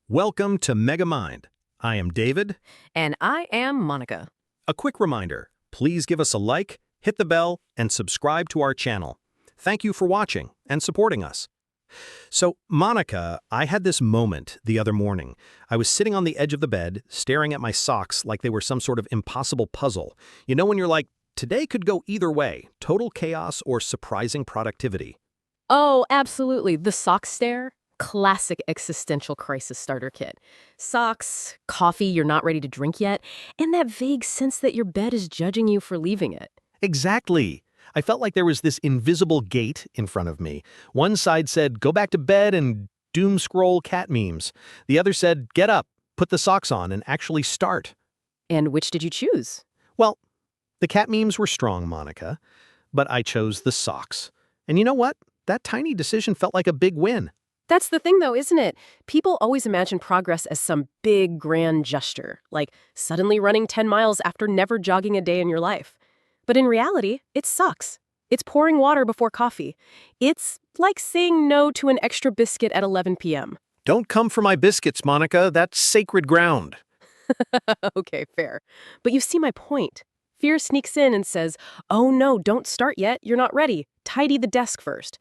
Welcome to Megamind. I am David. And I am Monica. A quick reminder, please give us a like, hit the bell, and subscribe to our channel. Thank you for watching and supporting us. So, Monica, I had this moment the other morning. I was sitting on the edge of the bed, staring at my socks like they were some sort of impossible puzzle. You know when you're like, today could go either way, total chaos or surprising productivity. Oh, absolutely. The sock stare? Classic existential crisis starter kit. Socks, coffee you're not ready to drink yet, and that vague sense that your bed is judging you for leaving it. Exactly. I felt like there was this invisible gate in front of me. One side said, go back to bed and doom scroll cat memes. The other said, get up, put the socks on, and actually start. And which did you choose? Well, the cat memes were strong, Monica, but I chose the socks. And you know what? That tiny decision felt like a big win. That's the thing, though, isn't it? People always imagine progress as some big, grand gesture, like suddenly running 10 miles after never jogging a day in your life. But in reality, it sucks. It's pouring water before coffee. It's like saying no to an extra biscuit at 11 p.m. Don't come for my biscuits, Monica. That's sacred ground. Okay, fair. But you see my point. Fear sneaks in and says, oh no, don't start yet. You're not ready. Tidy the desk first.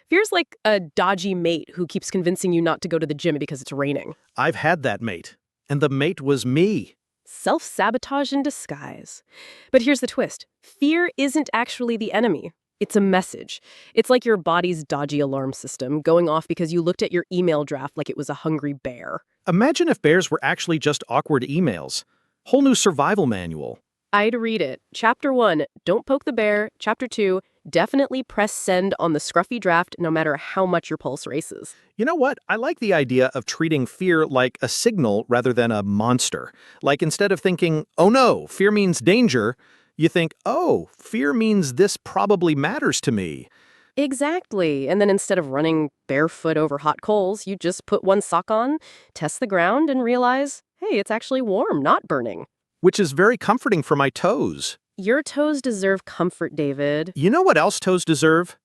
Fear's like a dodgy mate who keeps convincing you not to go to the gym because it's raining. I've had that mate. And the mate was me. Self-sabotage in disguise. But here's the twist. Fear isn't actually the enemy. It's a message. It's like your body's dodgy alarm system going off because you looked at your email draft like it was a hungry bear. Imagine if bears were actually just awkward emails. Whole new survival manual. I'd read it. Chapter 1, don't poke the bear. Chapter 2, definitely press send on the scruffy draft no matter how much your pulse races. You know what? I like the idea of treating fear like a signal rather than a monster. Like instead of thinking, oh no, fear means danger, you think, oh, fear means this probably matters to me. Exactly. And then instead of running barefoot over hot coals, you just put one sock on, test the ground, and realize, hey, it's actually warm, not burning. Which is very comforting for my toes. Your toes deserve comfort, David. You know what else toes deserve?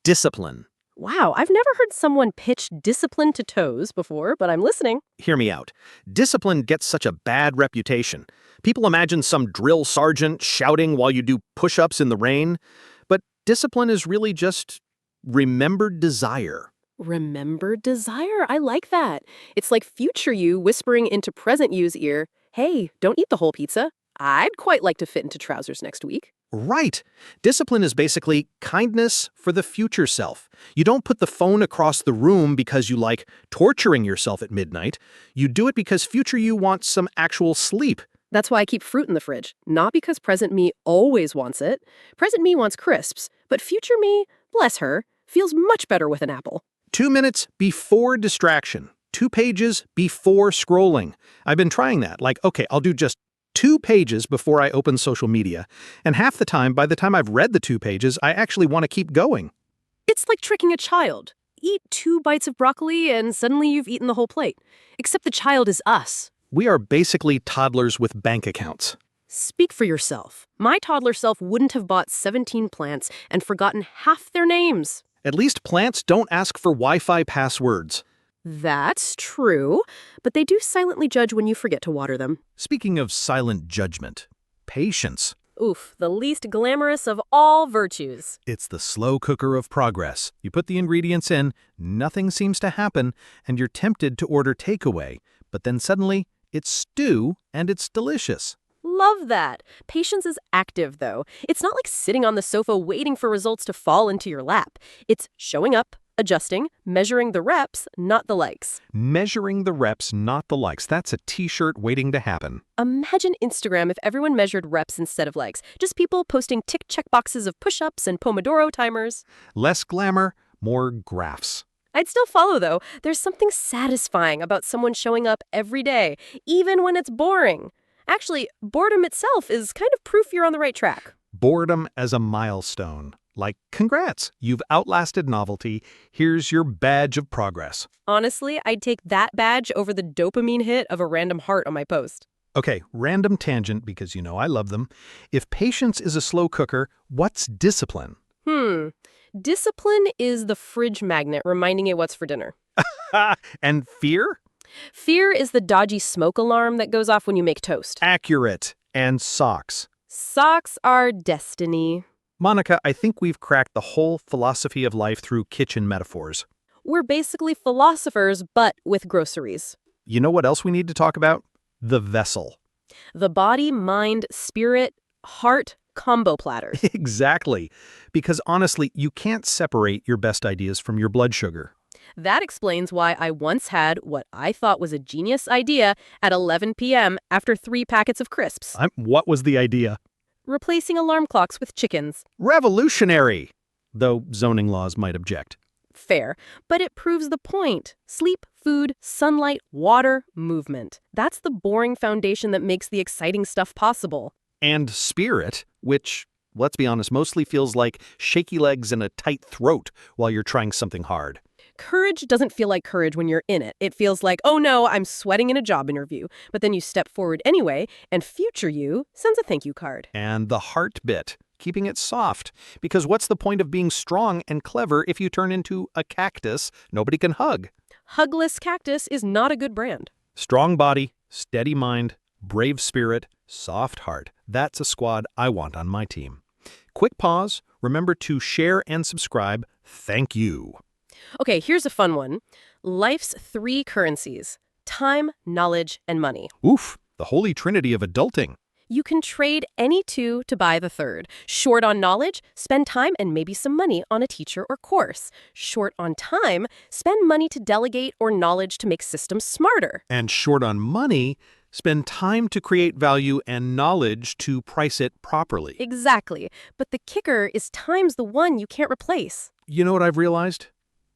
Discipline. Wow, I've never heard someone pitch discipline to toes before, but I'm listening. Hear me out. Discipline gets such a bad reputation. People imagine some drill sergeant shouting while you do push-ups in the rain. But discipline is really just remembered desire. Remembered desire? I like that. It's like future you whispering into present you's ear, hey, don't eat the whole pizza. I'd quite like to fit into trousers next week. Right. Discipline is basically kindness for the future self. You don't put the phone across the room because you like torturing yourself at midnight. You do it because future you wants some actual sleep. That's why I keep fruit in the fridge. Not because present me always wants it. Present me wants crisps, but future me, bless her, feels much better with an apple. 2 minutes before distraction. 2 pages before scrolling. I've been trying that. Like, okay, I'll do just 2 pages before I open social media. And half the time, by the time I've read the 2 pages, I actually want to keep going. It's like tricking a child. Eat 2 bites of broccoli and suddenly you've eaten the whole plate. Except the child is us. We are basically toddlers with bank accounts. Speak for yourself. My toddler self wouldn't have bought 17 plants and forgotten half their names. At least plants don't ask for Wi-Fi passwords. That's true, but they do silently judge when you forget to water them. Speaking of silent judgment, patience. Oof, the least glamorous of all virtues. It's the slow cooker of progress. You put the ingredients in, nothing seems to happen, and you're tempted to order takeaway. But then suddenly, it's stew, and it's delicious. Love that. Patience is active, though. It's not like sitting on the sofa waiting for results to fall into your lap. It's showing up, adjusting, measuring the reps, not the likes. Measuring the reps, not the likes. That's a t-shirt waiting to happen. Imagine Instagram if everyone measured reps instead of likes. Just people posting tick check boxes of push-ups and Pomodoro timers. Less glamour, more graphs. I'd still follow, though. There's something satisfying about someone showing up every day, even when it's boring. Actually, boredom itself is kind of proof you're on the right track. Boredom as a milestone. Like, congrats, you've outlasted novelty. Here's your badge of progress. Honestly, I'd take that badge over the dopamine hit of a random heart on my post. Okay, random tangent because you know I love them. If patience is a slow cooker, what's discipline? Discipline is the fridge magnet reminding you what's for dinner. And fear? Fear is the dodgy smoke alarm that goes off when you make toast. Accurate. And socks. Socks are destiny. Monica, I think we've cracked the whole philosophy of life through kitchen metaphors. We're basically philosophers, but with groceries. You know what else we need to talk about? The vessel. The body, mind, spirit, heart combo platter. Exactly. Because honestly, you can't separate your best ideas from your blood sugar. That explains why I once had what I thought was a genius idea at 11 p.m. after 3 packets of crisps. What was the idea? Replacing alarm clocks with chickens. Revolutionary! Though zoning laws might object. Fair, but it proves the point. Sleep, food, sunlight, water, movement. That's the boring foundation that makes the exciting stuff possible. And spirit, which, let's be honest, mostly feels like shaky legs and a tight throat while you're trying something hard. Courage doesn't feel like courage when you're in it. It feels like, oh no, I'm sweating in a job interview. But then you step forward anyway, and future you sends a thank you card. And the heart bit, keeping it soft. Because what's the point of being strong and clever if you turn into a cactus nobody can hug? Hugless cactus is not a good brand. Strong body, steady mind, brave spirit, soft heart. That's a squad I want on my team. Quick pause. Remember to share and subscribe. Thank you. Okay, here's a fun one. Life's 3 currencies: time, knowledge, and money. Oof, the holy trinity of adulting. You can trade any 2 to buy the 3rd. Short on knowledge, spend time and maybe some money on a teacher or course. Short on time, spend money to delegate or knowledge to make systems smarter. And short on money, spend time to create value and knowledge to price it properly. Exactly. But the kicker is time's the one you can't replace. You know what I've realized?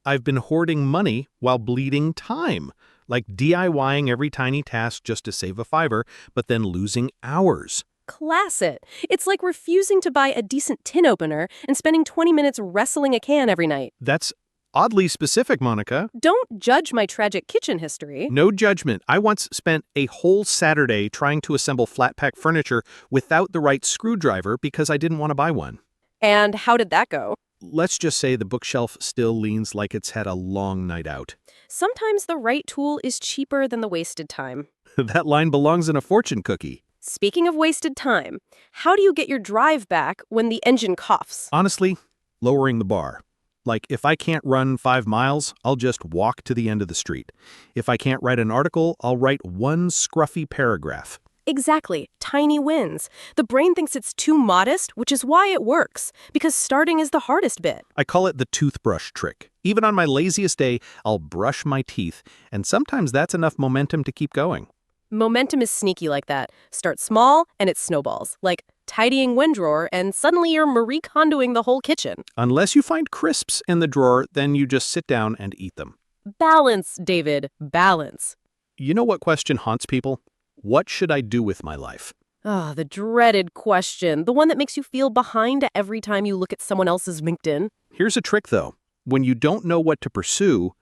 I've been hoarding money while bleeding time, like DIYing every tiny task just to save a $5, but then losing hours. Class it. It's like refusing to buy a decent tin opener and spending 20 minutes wrestling a can every night. That's oddly specific, Monica. Don't judge my tragic kitchen history. No judgment. I once spent a whole Saturday trying to assemble flat-pack furniture without the right screwdriver because I didn't want to buy one. And how did that go? Let's just say the bookshelf still leans like it's had a long night out. Sometimes the right tool is cheaper than the wasted time. That line belongs in a fortune cookie. Speaking of wasted time, how do you get your drive back when the engine coughs? Honestly, lowering the bar. Like, if I can't run 5 miles, I'll just walk to the end of the street. If I can't write an article, I'll write one scruffy paragraph. Exactly. Tiny wins. The brain thinks it's too modest, which is why it works. Because starting is the hardest bit. I call it the toothbrush trick. Even on my laziest day, I'll brush my teeth, and sometimes that's enough momentum to keep going. Momentum is sneaky like that. Start small, and it snowballs. Like tidying one drawer, and suddenly you're Marie Kondoing the whole kitchen. Unless you find crisps in the drawer, then you just sit down and eat them. Balance, David. Balance. You know what question haunts people? What should I do with my life? Ah, the dreaded question. The one that makes you feel behind every time you look at someone else's LinkedIn. Here's a trick, though. When you don't know what to pursue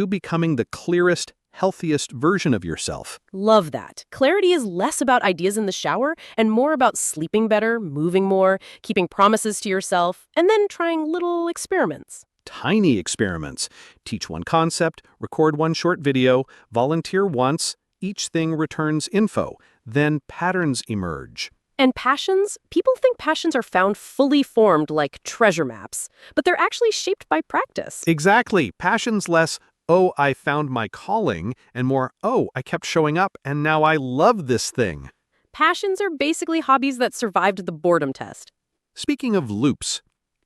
becoming the clearest, healthiest version of yourself. Love that. Clarity is less about ideas in the shower and more about sleeping better, moving more, keeping promises to yourself, and then trying little experiments. Tiny experiments. Teach one concept, record one short video, volunteer once. Each thing returns info. Then patterns emerge. And passions? People think passions are found fully formed like treasure maps, but they're actually shaped by practice. Exactly. Passions less, oh, I found my calling, and more, oh, I kept showing up, and now I love this thing. Passions are basically hobbies that survived the boredom test. Speaking of loops,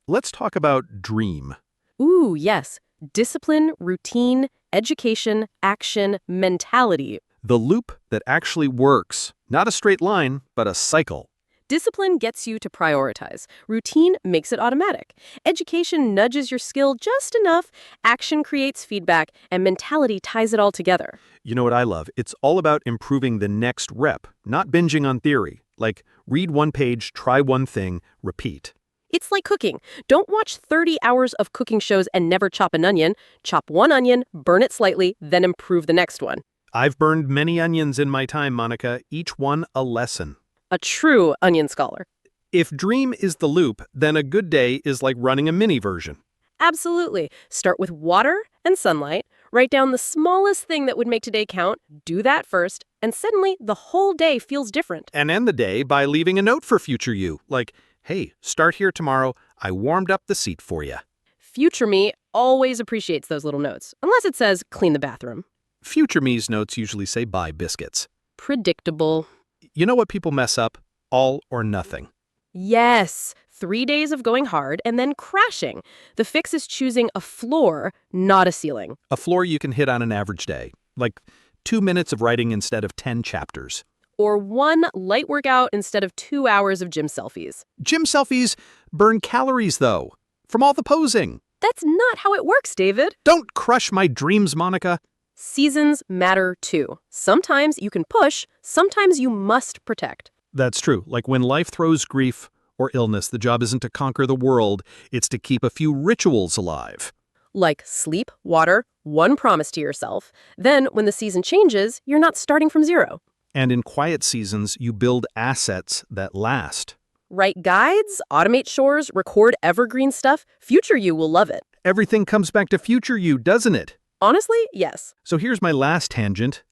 let's talk about dream. Ooh, yes. Discipline, routine, education, action, mentality. The loop that actually works. Not a straight line, but a cycle. Discipline gets you to prioritize. Routine makes it automatic. Education nudges your skill just enough. Action creates feedback, and mentality ties it all together. You know what I love? It's all about improving the next rep, not binging on theory. Like, read one page, try one thing, repeat. It's like cooking. Don't watch 30 hours of cooking shows and never chop an onion. Chop one onion, burn it slightly, then improve the next one. I've burned many onions in my time, Monica, each one a lesson. A true onion scholar. If dream is the loop, then a good day is like running a mini version. Absolutely. Start with water and sunlight. Write down the smallest thing that would make today count, do that first, and suddenly the whole day feels different. And end the day by leaving a note for future you, like, hey, start here tomorrow. I warmed up the seat for you. Future me always appreciates those little notes, unless it says clean the bathroom. Future me's notes usually say buy biscuits. Predictable. You know what people mess up? All or nothing. Yes, 3 days of going hard and then crashing. The fix is choosing a floor, not a ceiling. A floor you can hit on an average day, like 2 minutes of writing instead of 10 chapters. Or 1 light workout instead of 2 hours of gym selfies. Gym selfies burn calories, though, from all the posing. That's not how it works, David. Don't crush my dreams, Monica. Seasons matter too. Sometimes you can push, sometimes you must protect. That's true. Like when life throws grief or illness, the job isn't to conquer the world, it's to keep a few rituals alive. Like sleep, water, 1 promise to yourself. Then, when the season changes, you're not starting from zero. And in quiet seasons, you build assets that last. Write guides, automate chores, record evergreen stuff. Future you will love it. Everything comes back to future you, doesn't it? Honestly, yes. So here's my last tangent,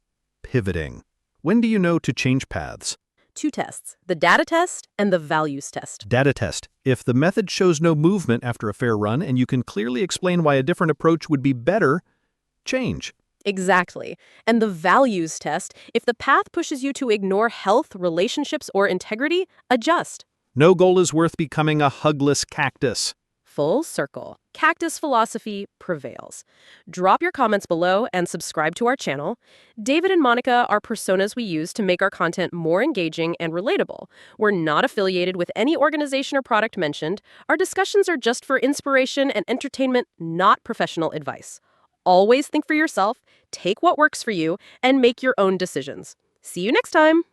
pivoting. When do you know to change paths? 2 tests, the data test and the values test. Data test. If the method shows no movement after a fair run and you can clearly explain why a different approach would be better, change. Exactly. And the values test, if the path pushes you to ignore health, relationships, or integrity, adjust. No goal is worth becoming a hugless cactus. Full circle. Cactus philosophy prevails. Drop your comments below and subscribe to our channel. David and Monica are personas we use to make our content more engaging and relatable. We're not affiliated with any organization or product mentioned. Our discussions are just for inspiration and entertainment, not professional advice. Always think for yourself, take what works for you, and make your own decisions. See you next time.